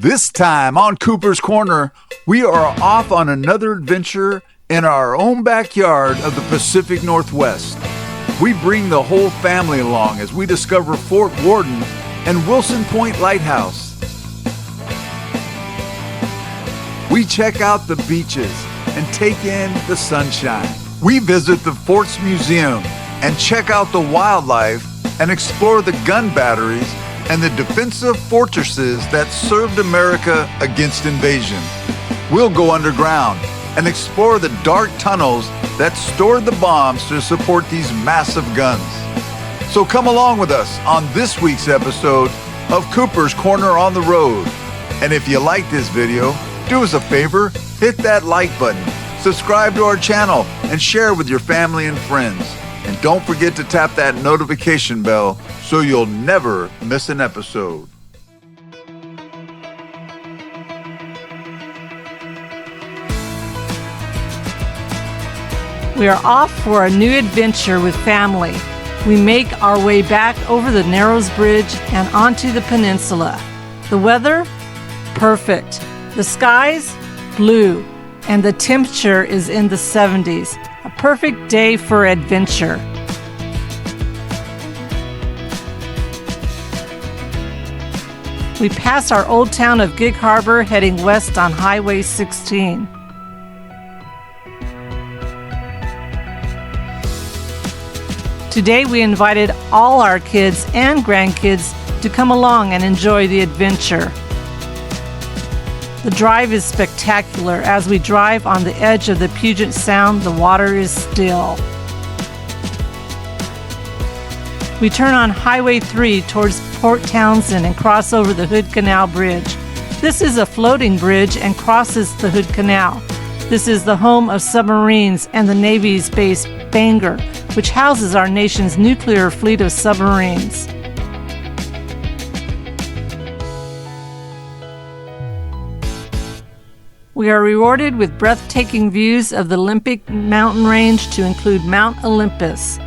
This time on Cooper's Corner, we are off on another adventure in our own backyard of the Pacific Northwest. We bring the whole family along as we discover Fort Worden and Wilson Point Lighthouse. We check out the beaches and take in the sunshine. We visit the Fort's Museum and check out the wildlife and explore the gun batteries and the defensive fortresses that served America against invasion. We'll go underground and explore the dark tunnels that stored the bombs to support these massive guns. So come along with us on this week's episode of Cooper's Corner on the Road. And if you like this video, do us a favor, hit that like button, subscribe to our channel, and share with your family and friends. And don't forget to tap that notification bell so you'll never miss an episode. We are off for a new adventure with family. We make our way back over the Narrows Bridge and onto the peninsula. The weather? Perfect. The skies? Blue. And the temperature is in the 70s. A perfect day for adventure. We pass our old town of Gig Harbor heading west on Highway 16. Today we invited all our kids and grandkids to come along and enjoy the adventure. The drive is spectacular. As we drive on the edge of the Puget Sound, the water is still. We turn on Highway 3 towards Port Townsend and cross over the Hood Canal Bridge. This is a floating bridge and crosses the Hood Canal. This is the home of submarines and the Navy's base Bangor, which houses our nation's nuclear fleet of submarines. We are rewarded with breathtaking views of the Olympic mountain range to include Mount Olympus.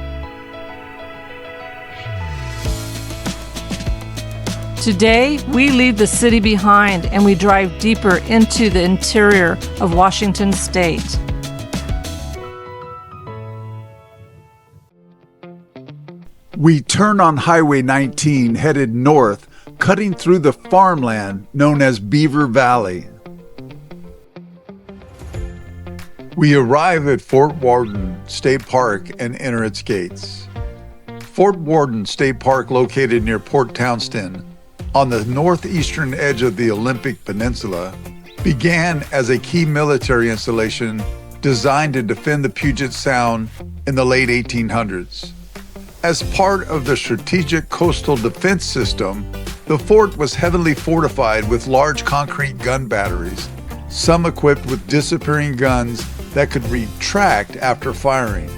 Today, we leave the city behind and we drive deeper into the interior of Washington State. We turn on Highway 19 headed north, cutting through the farmland known as Beaver Valley. We arrive at Fort Worden State Park and enter its gates. Fort Worden State Park, located near Port Townsend, on the northeastern edge of the Olympic Peninsula, began as a key military installation designed to defend the Puget Sound in the late 1800s. As part of the strategic coastal defense system, the fort was heavily fortified with large concrete gun batteries, some equipped with disappearing guns that could retract after firing.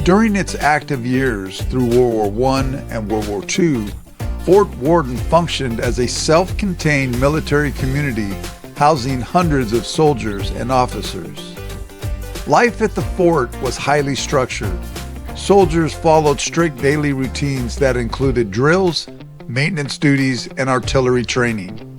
During its active years through World War I and World War II, Fort Worden functioned as a self-contained military community housing hundreds of soldiers and officers. Life at the fort was highly structured. Soldiers followed strict daily routines that included drills, maintenance duties, and artillery training.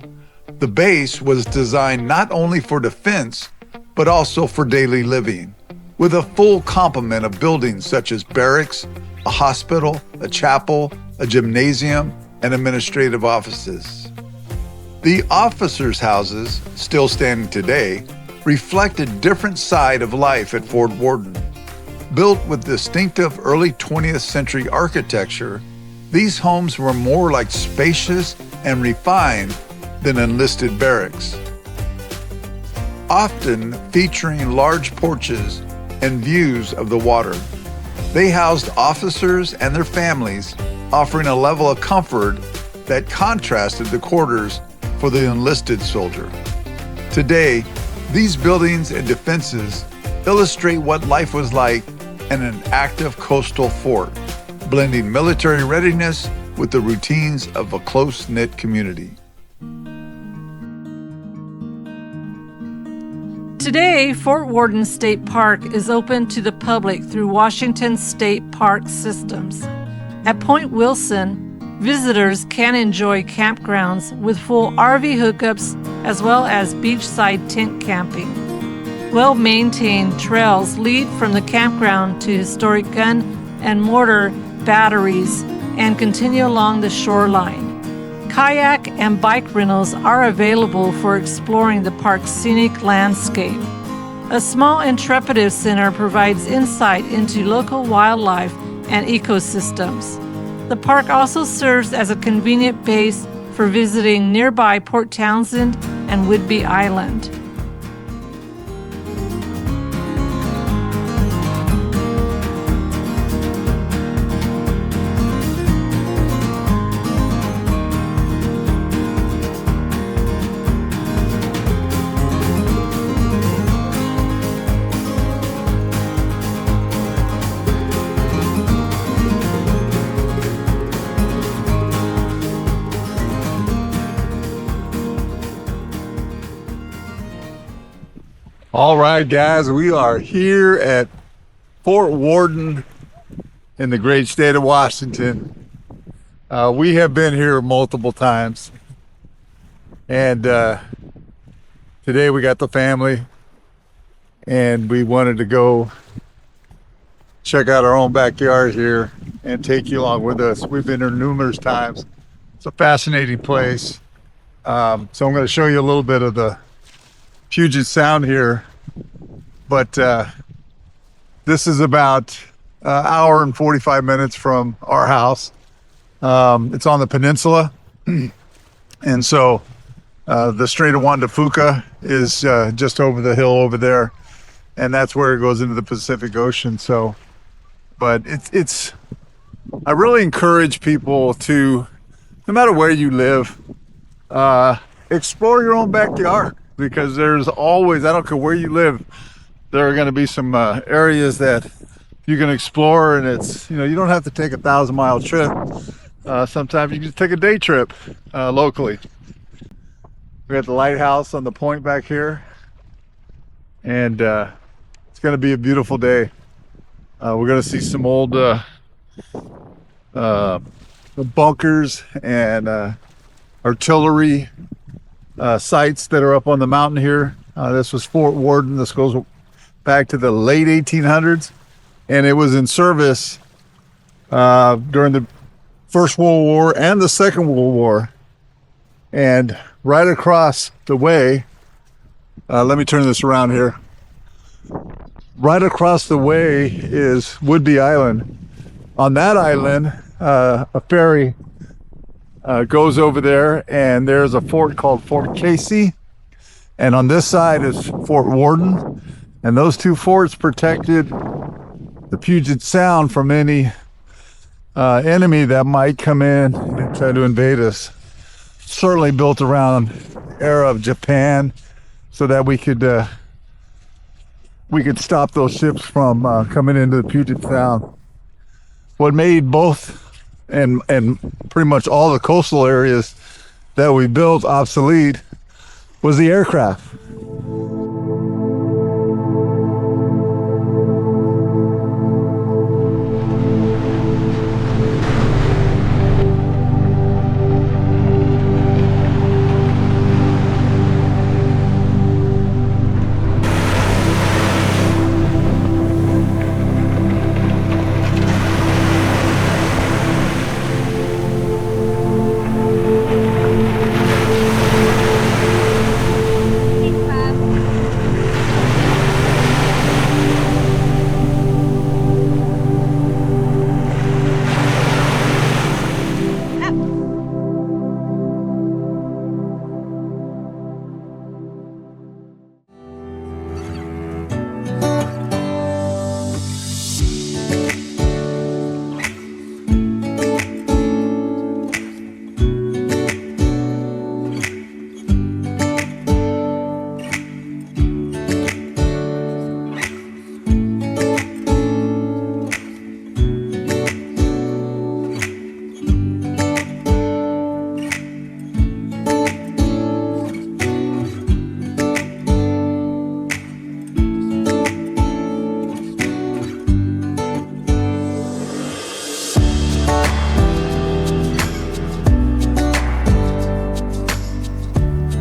The base was designed not only for defense, but also for daily living, with a full complement of buildings such as barracks, a hospital, a chapel, a gymnasium, and administrative offices. The officers' houses, still standing today, reflect a different side of life at Fort Worden. Built with distinctive early 20th century architecture, these homes were more like spacious and refined than enlisted barracks. Often featuring large porches and views of the water, they housed officers and their families, offering a level of comfort that contrasted the quarters for the enlisted soldier. Today, these buildings and defenses illustrate what life was like in an active coastal fort, blending military readiness with the routines of a close-knit community. Today, Fort Worden State Park is open to the public through Washington State Park Systems. At Point Wilson, Visitors can enjoy campgrounds with full RV hookups as well as beachside tent camping. Well-maintained trails lead from the campground to historic gun and mortar batteries and continue along the shoreline. Kayak and bike rentals are available for exploring the park's scenic landscape. A small interpretive center provides insight into local wildlife and ecosystems. The park also serves as a convenient base for visiting nearby Port Townsend and Whidbey Island. All right, guys, we are here at Fort Worden in the great state of Washington. We have been here multiple times, and today we got the family, and we wanted to go check out our own backyard here and take you along with us. We've been here numerous times. It's a fascinating place. So I'm going to show you a little bit of the Puget Sound here, but this is about an hour and 45 minutes from our house. It's on the peninsula, and so the Strait of Juan de Fuca is just over the hill over there, and that's where it goes into the Pacific Ocean. So, but it's I really encourage people to, no matter where you live, explore your own backyard. Because there's always, I don't care where you live, there are going to be some areas that you can explore, and it's, you don't have to take a 1,000-mile trip. Sometimes you can just take a day trip locally. We got the lighthouse on the point back here, and it's going to be a beautiful day. We're going to see some old bunkers and artillery sites that are up on the mountain here. This was Fort Worden. This goes back to the late 1800s, and it was in service during the First World War and the Second World War. And right across the way, let me turn this around here. Right across the way is Whidbey Island. On that island, a ferry goes over there, and there's a fort called Fort Casey, and on this side is Fort Warden, and those two forts protected the Puget Sound from any enemy that might come in and try to invade us. Certainly built around era of Japan, so that we could stop those ships from coming into the Puget Sound. What made both and pretty much all the coastal areas that we built obsolete was the aircraft.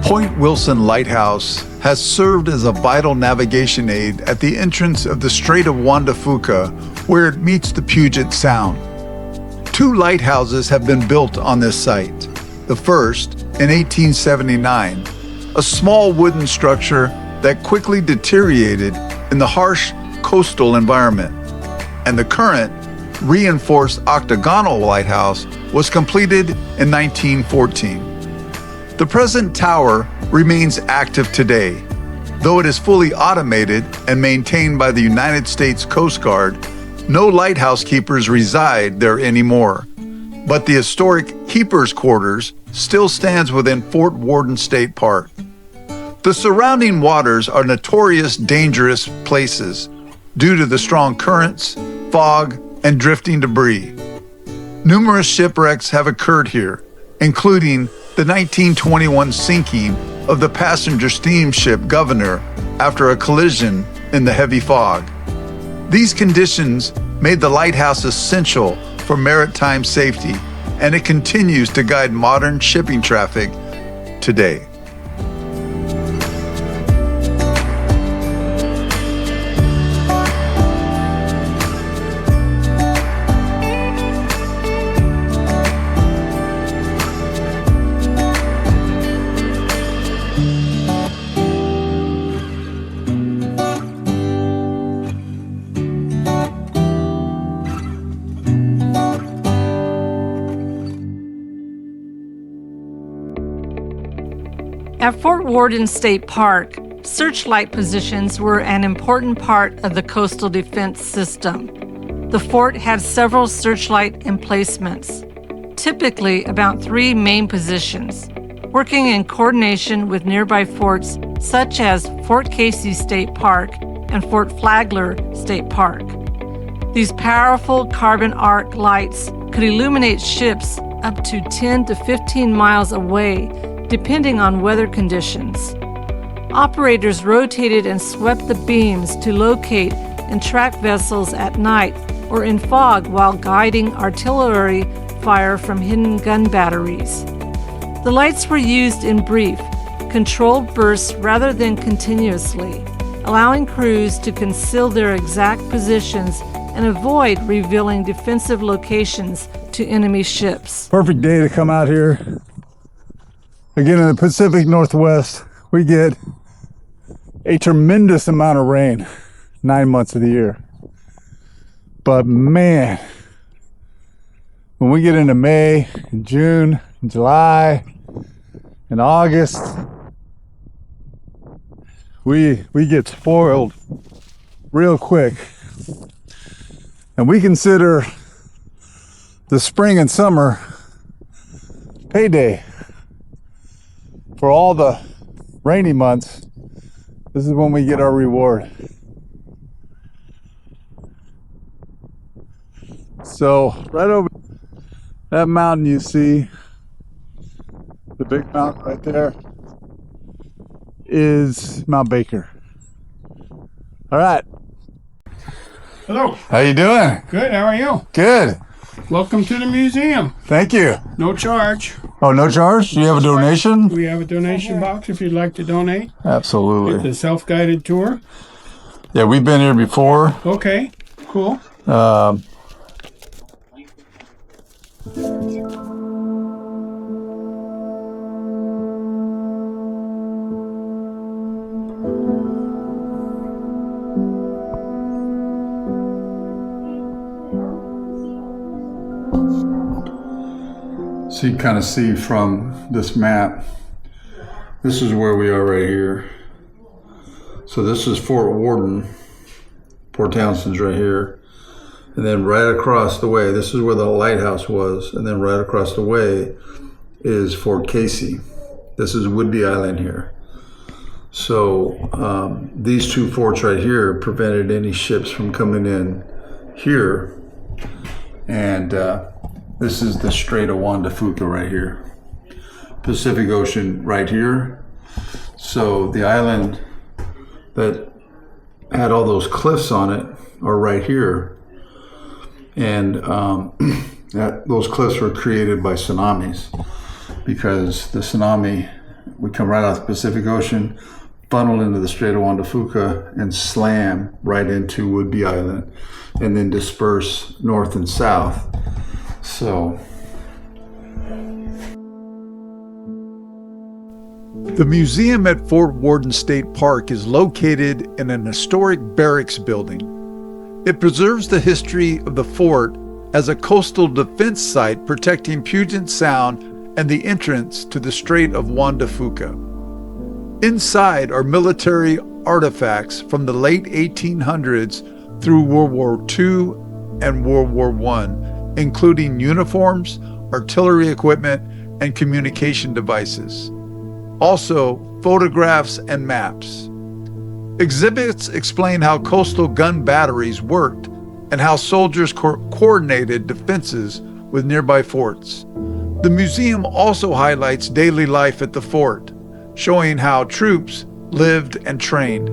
Point Wilson Lighthouse has served as a vital navigation aid at the entrance of the Strait of Juan de Fuca, where it meets the Puget Sound. 2 lighthouses have been built on this site. The first, in 1879, a small wooden structure that quickly deteriorated in the harsh coastal environment. And the current, reinforced octagonal lighthouse was completed in 1914. The present tower remains active today. Though it is fully automated and maintained by the United States Coast Guard, no lighthouse keepers reside there anymore. But the historic Keepers' Quarters still stands within Fort Worden State Park. The surrounding waters are notorious dangerous places due to the strong currents, fog, and drifting debris. Numerous shipwrecks have occurred here, including the 1921 sinking of the passenger steamship Governor after a collision in the heavy fog. These conditions made the lighthouse essential for maritime safety, and it continues to guide modern shipping traffic today. At Fort Worden State Park, searchlight positions were an important part of the coastal defense system. The fort had several searchlight emplacements, typically about 3 main positions, working in coordination with nearby forts such as Fort Casey State Park and Fort Flagler State Park. These powerful carbon arc lights could illuminate ships up to 10 to 15 miles away, depending on weather conditions. Operators rotated and swept the beams to locate and track vessels at night or in fog while guiding artillery fire from hidden gun batteries. The lights were used in brief, controlled bursts rather than continuously, allowing crews to conceal their exact positions and avoid revealing defensive locations to enemy ships. Perfect day to come out here. Again, in the Pacific Northwest, we get a tremendous amount of rain 9 months of the year. But man, when we get into May, and June, and July, and August, we get spoiled real quick. And we consider the spring and summer payday. For all the rainy months, this is when we get our reward. So right over that mountain you see, the big mountain right there, is Mount Baker. All right. Hello. How you doing? Good. How are you? Good. Welcome to the museum. Thank you. No charge. Oh, no charge? Do you have a donation? We have a donation box if you'd like to donate. Absolutely. It's a self-guided tour. Yeah, we've been here before. Okay. Cool. So you kind of see from this map, this is where we are right here. So this is Fort Worden, Port Townsend's right here. And then right across the way, this is where the lighthouse was. And then right across the way is Fort Casey. This is Whidbey Island here. So these 2 forts right here prevented any ships from coming in here. And this is the Strait of Juan de Fuca right here. Pacific Ocean right here. So the island that had all those cliffs on it are right here. And those cliffs were created by tsunamis because the tsunami We come right off the Pacific Ocean, funnel into the Strait of Juan de Fuca, and slam right into Whidbey Island, and then disperse north and south. So the museum at Fort Worden State Park is located in an historic barracks building. It preserves the history of the fort as a coastal defense site protecting Puget Sound and the entrance to the Strait of Juan de Fuca. Inside are military artifacts from the late 1800s through World War II and World War I, including uniforms, artillery equipment, and communication devices. Also, photographs and maps. Exhibits explain how coastal gun batteries worked and how soldiers coordinated defenses with nearby forts. The museum also highlights daily life at the fort, showing how troops lived and trained.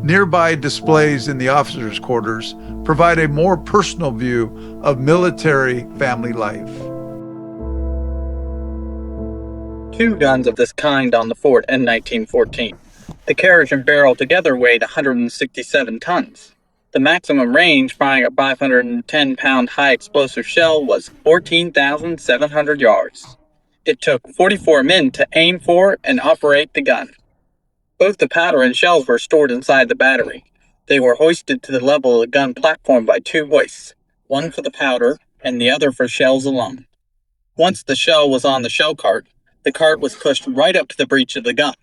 Nearby displays in the officers' quarters provide a more personal view of military family life. 2 guns of this kind on the fort in 1914. The carriage and barrel together weighed 167 tons. The maximum range firing a 510-pound high-explosive shell was 14,700 yards. It took 44 men to aim for and operate the gun. Both the powder and shells were stored inside the battery. They were hoisted to the level of the gun platform by 2 hoists, one for the powder and the other for shells alone. Once the shell was on the shell cart, the cart was pushed right up to the breech of the gun.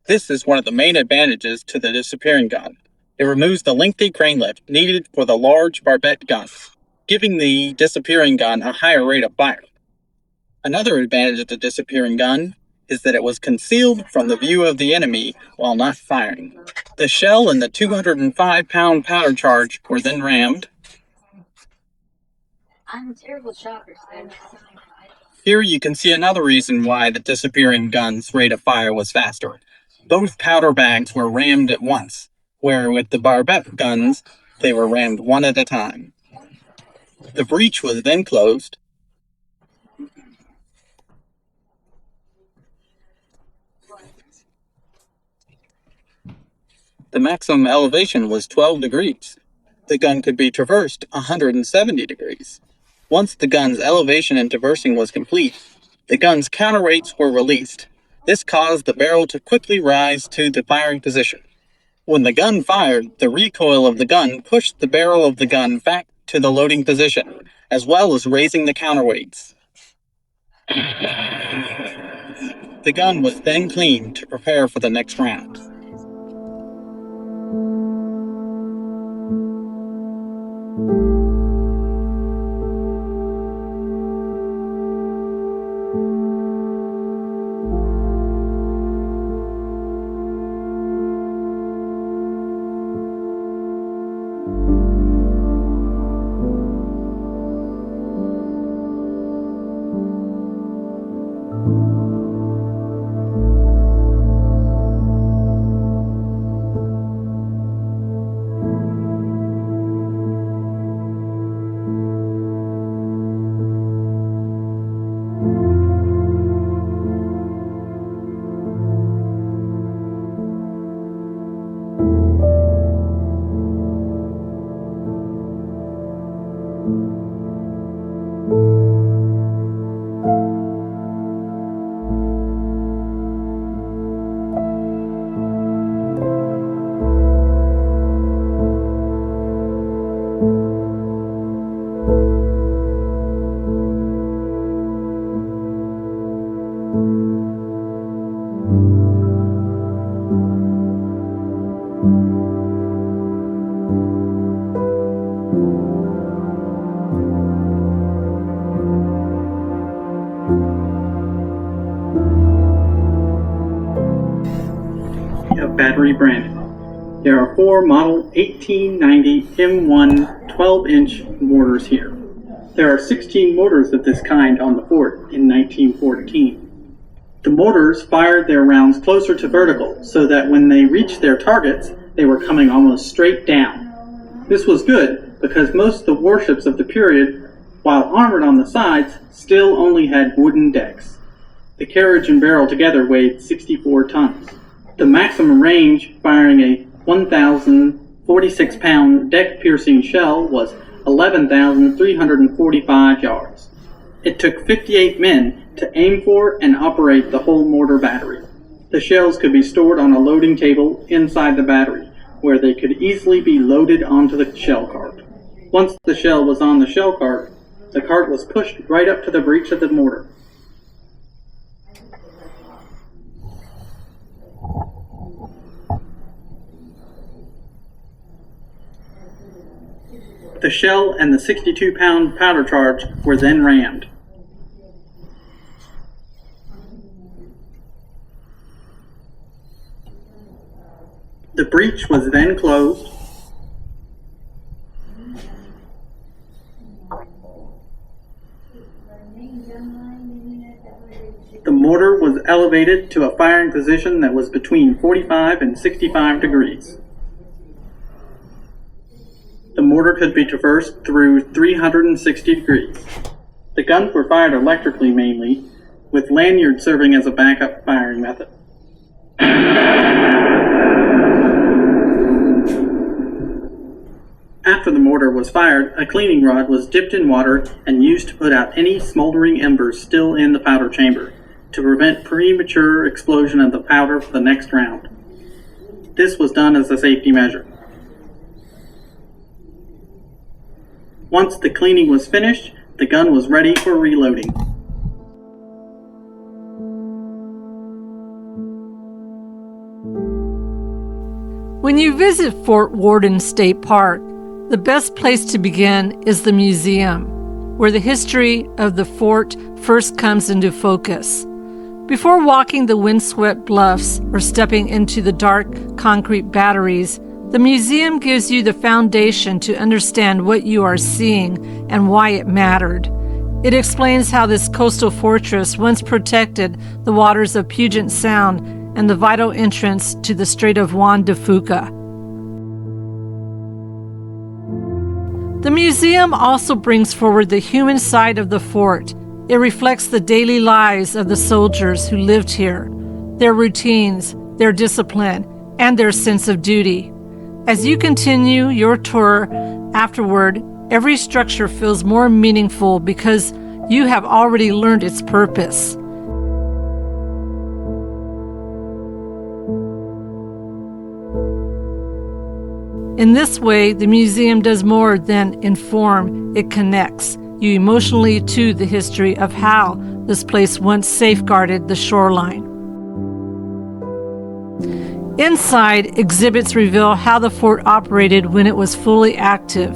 This is one of the main advantages to the disappearing gun. It removes the lengthy crane lift needed for the large barbette guns, giving the disappearing gun a higher rate of fire. Another advantage of the disappearing gun is that it was concealed from the view of the enemy while not firing. The shell and the 205-pound powder charge were then rammed. I'm a terrible shopper, so. Here you can see another reason why the disappearing gun's rate of fire was faster. Both powder bags were rammed at once, where with the barbette guns, they were rammed one at a time. The breech was then closed. The maximum elevation was 12 degrees. The gun could be traversed 170 degrees. Once the gun's elevation and traversing was complete, the gun's counterweights were released. This caused the barrel to quickly rise to the firing position. When the gun fired, the recoil of the gun pushed the barrel of the gun back to the loading position, as well as raising the counterweights. The gun was then cleaned to prepare for the next round. Battery branding. There are 4 Model 1890 M1 12-inch mortars here. There are 16 mortars of this kind on the fort in 1914. The mortars fired their rounds closer to vertical so that when they reached their targets, they were coming almost straight down. This was good because most of the warships of the period, while armored on the sides, still only had wooden decks. The carriage and barrel together weighed 64 tons. The maximum range firing a 1,046-pound deck-piercing shell was 11,345 yards. It took 58 men to aim for and operate the whole mortar battery. The shells could be stored on a loading table inside the battery, where they could easily be loaded onto the shell cart. Once the shell was on the shell cart, the cart was pushed right up to the breech of the mortar. The shell and the 62-pound powder charge were then rammed. The breech was then closed. The mortar was elevated to a firing position that was between 45 and 65 degrees. The mortar could be traversed through 360 degrees. The guns were fired electrically mainly, with lanyards serving as a backup firing method. After the mortar was fired, a cleaning rod was dipped in water and used to put out any smoldering embers still in the powder chamber, to prevent premature explosion of the powder for the next round. This was done as a safety measure. Once the cleaning was finished, the gun was ready for reloading. When you visit Fort Worden State Park, the best place to begin is the museum, where the history of the fort first comes into focus. Before walking the windswept bluffs or stepping into the dark concrete batteries, the museum gives you the foundation to understand what you are seeing and why it mattered. It explains how this coastal fortress once protected the waters of Puget Sound and the vital entrance to the Strait of Juan de Fuca. The museum also brings forward the human side of the fort. It reflects the daily lives of the soldiers who lived here, their routines, their discipline, and their sense of duty. As you continue your tour afterward, every structure feels more meaningful because you have already learned its purpose. In this way, the museum does more than inform, it connects you emotionally to the history of how this place once safeguarded the shoreline. Inside, exhibits reveal how the fort operated when it was fully active.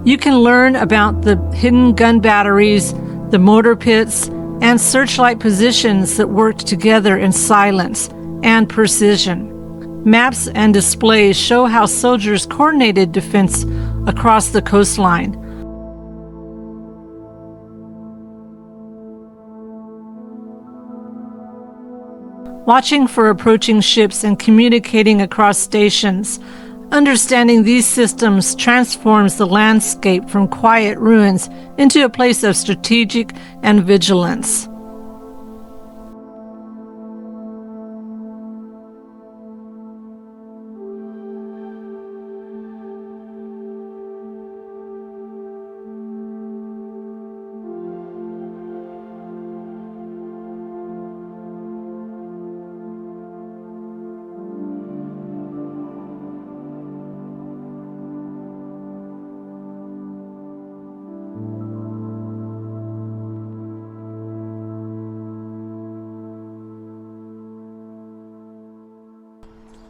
You can learn about the hidden gun batteries, the mortar pits, and searchlight positions that worked together in silence and precision. Maps and displays show how soldiers coordinated defense across the coastline. Watching for approaching ships and communicating across stations, understanding these systems transforms the landscape from quiet ruins into a place of strategic and vigilance.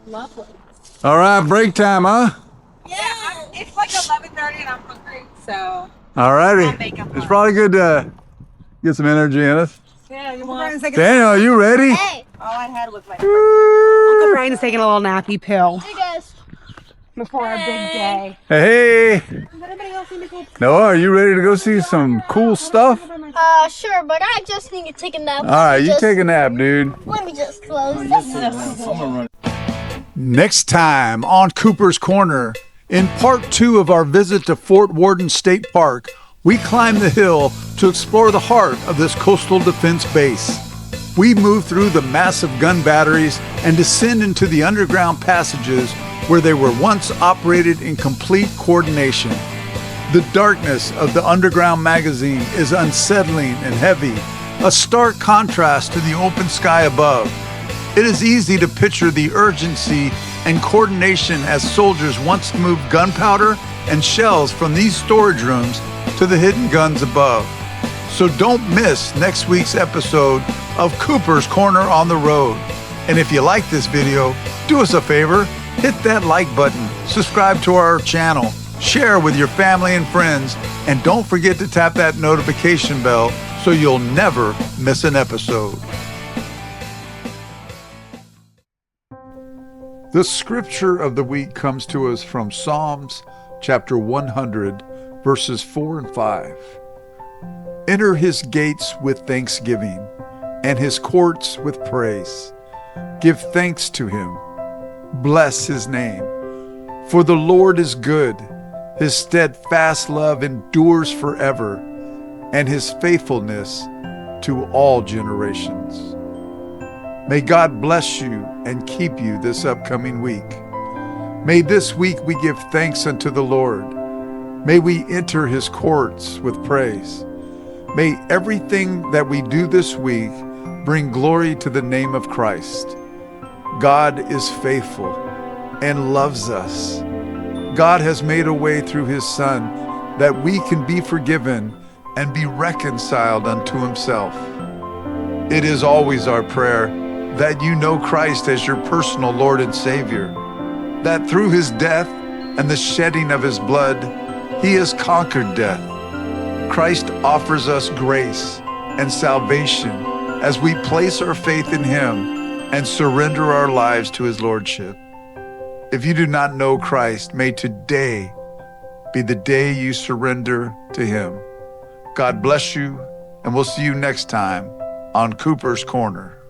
Lovely. All right, break time, huh? Yeah, it's like 11:30 and I'm hungry, so All I'll righty. make 'em It's lunch. probably good to get some energy in us. Yeah, you want? Daniel, are you ready? Hey, All I had was my Woo! Uncle Brian's taking a little nappy pill Hey guys. before a big day. Hey, Does anybody else need to go? Noah, are you ready to go see some cool stuff? Sure, but I just need to take a nap. All right, you take a nap, dude. Let me just close this. Next time on Cooper's Corner, in part 2 of our visit to Fort Worden State Park, we climb the hill to explore the heart of this coastal defense base. We move through the massive gun batteries and descend into the underground passages where they were once operated in complete coordination. The darkness of the underground magazine is unsettling and heavy, a stark contrast to the open sky above. It is easy to picture the urgency and coordination as soldiers once moved gunpowder and shells from these storage rooms to the hidden guns above. So don't miss next week's episode of Cooper's Corner on the Road. And if you like this video, do us a favor, hit that like button, subscribe to our channel, share with your family and friends, and don't forget to tap that notification bell so you'll never miss an episode. The scripture of the week comes to us from Psalms chapter 100, verses 4 and 5. Enter his gates with thanksgiving and his courts with praise. Give thanks to him. Bless his name. For the Lord is good. His steadfast love endures forever, and his faithfulness to all generations. May God bless you and keep you this upcoming week. May this week we give thanks unto the Lord. May we enter his courts with praise. May everything that we do this week bring glory to the name of Christ. God is faithful and loves us. God has made a way through his Son that we can be forgiven and be reconciled unto himself. It is always our prayer that you know Christ as your personal Lord and Savior, that through his death and the shedding of his blood, he has conquered death. Christ offers us grace and salvation as we place our faith in him and surrender our lives to his lordship. If you do not know Christ, may today be the day you surrender to him. God bless you, and we'll see you next time on Cooper's Corner.